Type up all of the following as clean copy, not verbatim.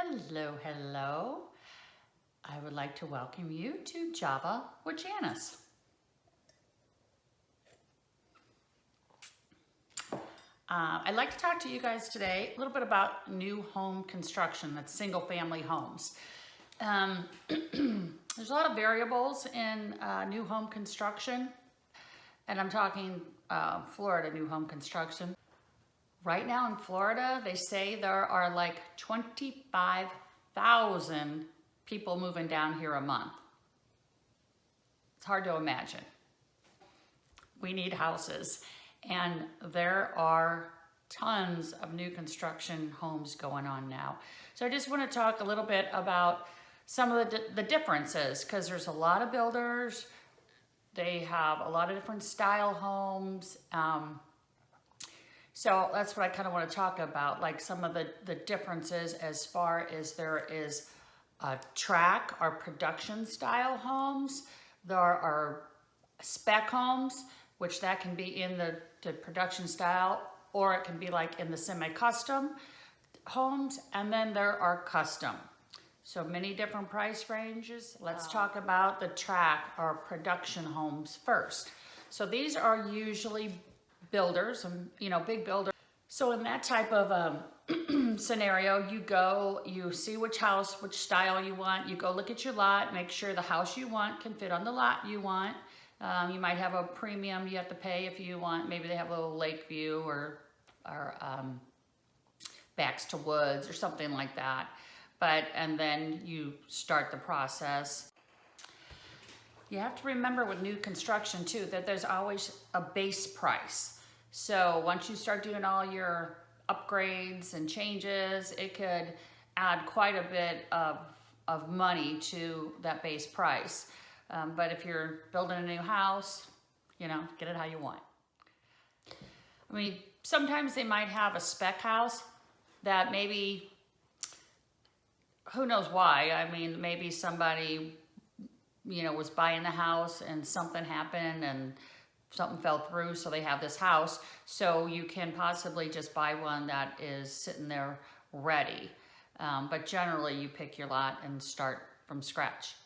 Hello, hello. I would like to welcome you to Java with Janice. I'd like to talk to you guys today a little bit about new home construction, that's single family homes. There's a lot of variables in new home construction, and I'm talking Florida new home construction. Right now in Florida, they say there are like 25,000 people moving down here a month. It's hard to imagine. We need houses, and there are tons of new construction homes going on now. So I just want to talk a little bit about some of the differences, because there's a lot of builders. They have a lot of different style homes. So that's what I kind of want to talk about, like some of the differences as far as there is a track or production style homes. There are spec homes, which that can be in the production style, or it can be like in the semi-custom homes, and then there are custom. So many different price ranges. Let's talk about the track or production homes first. So these are usually builders, and big builders. So in that type of scenario, you go, you see which house, which style you want. You go look at your lot, make sure the house you want can fit on the lot you want. You might have a premium you have to pay if you want. Maybe they have a little lake view or backs to woods or something like that. And then you start the process. You have to remember with new construction too, that there's always a base price. So once you start doing all your upgrades and changes, it could add quite a bit of money to that base price. But if you're building a new house, get it how you want. I mean, sometimes they might have a spec house that maybe, who knows why? I mean, maybe somebody was buying the house and something happened and something fell through, so they have this house. So you can possibly just buy one that is sitting there ready. But generally you pick your lot and start from scratch.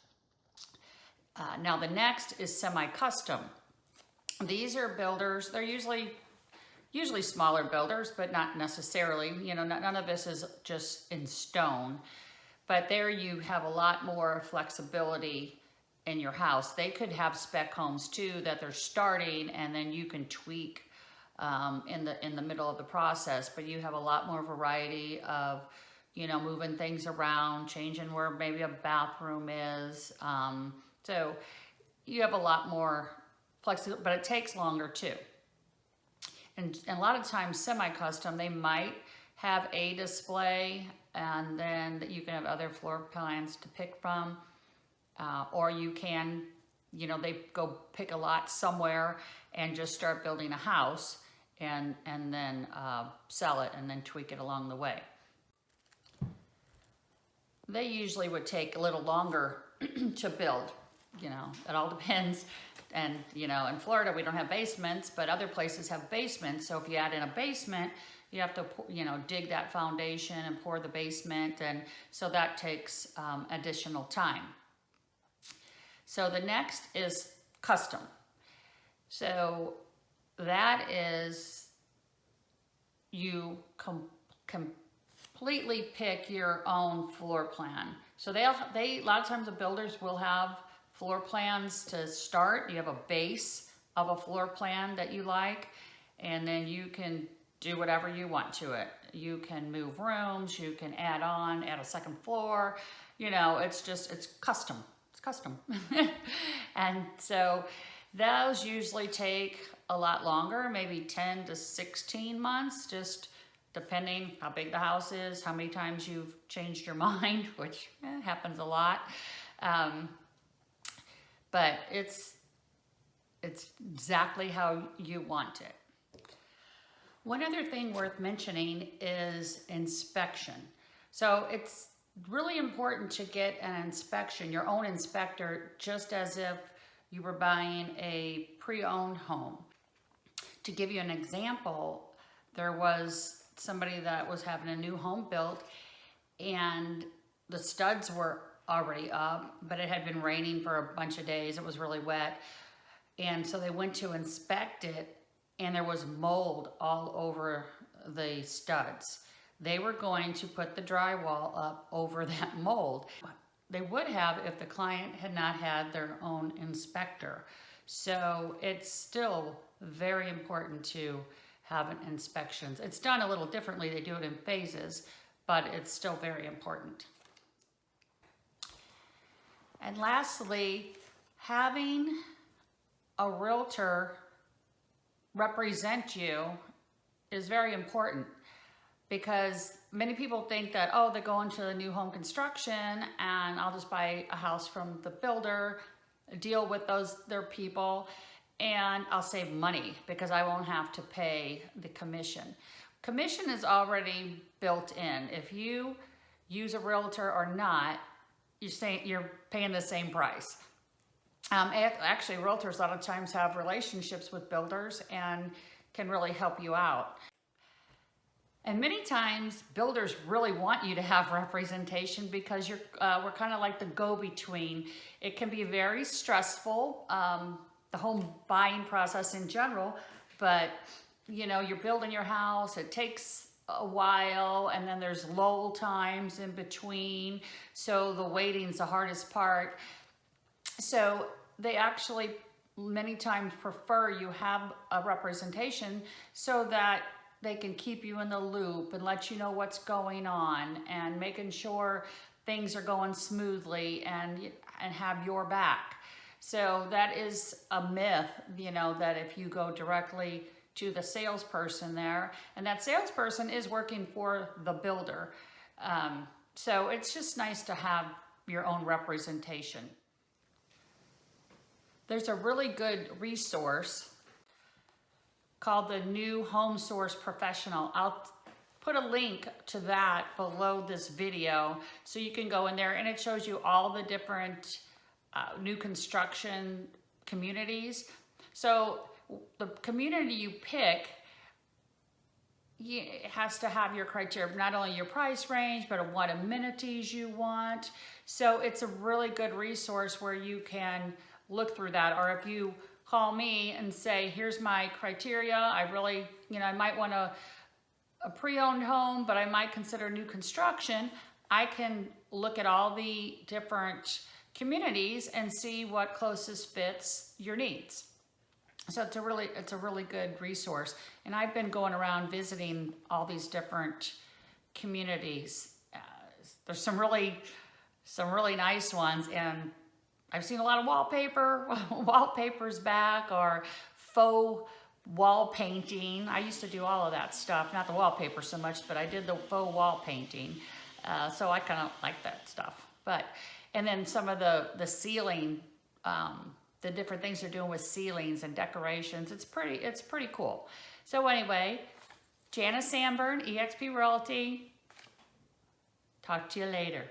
Now the next is semi-custom. These are builders, they're usually smaller builders, but not necessarily, none of this is just in stone. But there you have a lot more flexibility in your house. They could have spec homes too that they're starting, and then you can tweak in the middle of the process. But you have a lot more variety of, moving things around, changing where maybe a bathroom is. So you have a lot more flexibility, but it takes longer too. And a lot of times semi-custom, they might have a display, and then you can have other floor plans to pick from. Or you can, they go pick a lot somewhere and just start building a house and then sell it and then tweak it along the way. They usually would take a little longer to build, it all depends. And, in Florida, we don't have basements, but other places have basements. So if you add in a basement, you have to, dig that foundation and pour the basement. And so that takes additional time. So the next is custom. So that is you completely pick your own floor plan. So they a lot of times the builders will have floor plans to start. You have a base of a floor plan that you like, and then you can do whatever you want to it. You can move rooms, you can add a second floor. It's custom. Custom. And so those usually take a lot longer, maybe 10 to 16 months, just depending how big the house is, how many times you've changed your mind, which happens a lot. But it's exactly how you want it. One other thing worth mentioning is inspection. So it's really important to get an inspection, your own inspector, just as if you were buying a pre-owned home. To give you an example, there was somebody that was having a new home built, and the studs were already up, but it had been raining for a bunch of days. It was really wet. And so they went to inspect it, and there was mold all over the studs. They were going to put the drywall up over that mold. They would have if the client had not had their own inspector. So it's still very important to have an inspections. It's done a little differently. They do it in phases, but it's still very important. And lastly, having a realtor represent you is very important, because many people think that, oh, they go into the new home construction and I'll just buy a house from the builder, deal with their people, and I'll save money because I won't have to pay the commission. Commission is already built in. If you use a realtor or not, you're paying the same price. Actually, realtors a lot of times have relationships with builders and can really help you out. And many times builders really want you to have representation because we're kind of like the go-between. It can be very stressful, the home buying process in general, but you know, you're building your house, it takes a while, and then there's lull times in between. So the waiting's the hardest part. So they actually many times prefer you have a representation so that they can keep you in the loop and let you know what's going on and making sure things are going smoothly and have your back. So that is a myth, you know, that if you go directly to the salesperson there, and that salesperson is working for the builder. So it's just nice to have your own representation. There's a really good resource called the New Home Source Professional. I'll put a link to that below this video so you can go in there, and it shows you all the different new construction communities. So the community you pick, it has to have your criteria, not only your price range, but what amenities you want. So it's a really good resource where you can look through that. Or if you call me and say, here's my criteria, I really, you know, I might want a pre-owned home, but I might consider new construction, I can look at all the different communities and see what closest fits your needs. So it's a really good resource. And I've been going around visiting all these different communities. There's some really nice ones, and I've seen a lot of wallpaper's back, or faux wall painting. I used to do all of that stuff, not the wallpaper so much, but I did the faux wall painting. So I kind of like that stuff. And then some of the ceiling, the different things they're doing with ceilings and decorations. It's pretty cool. So anyway, Janice Sanborn, eXp Realty. Talk to you later.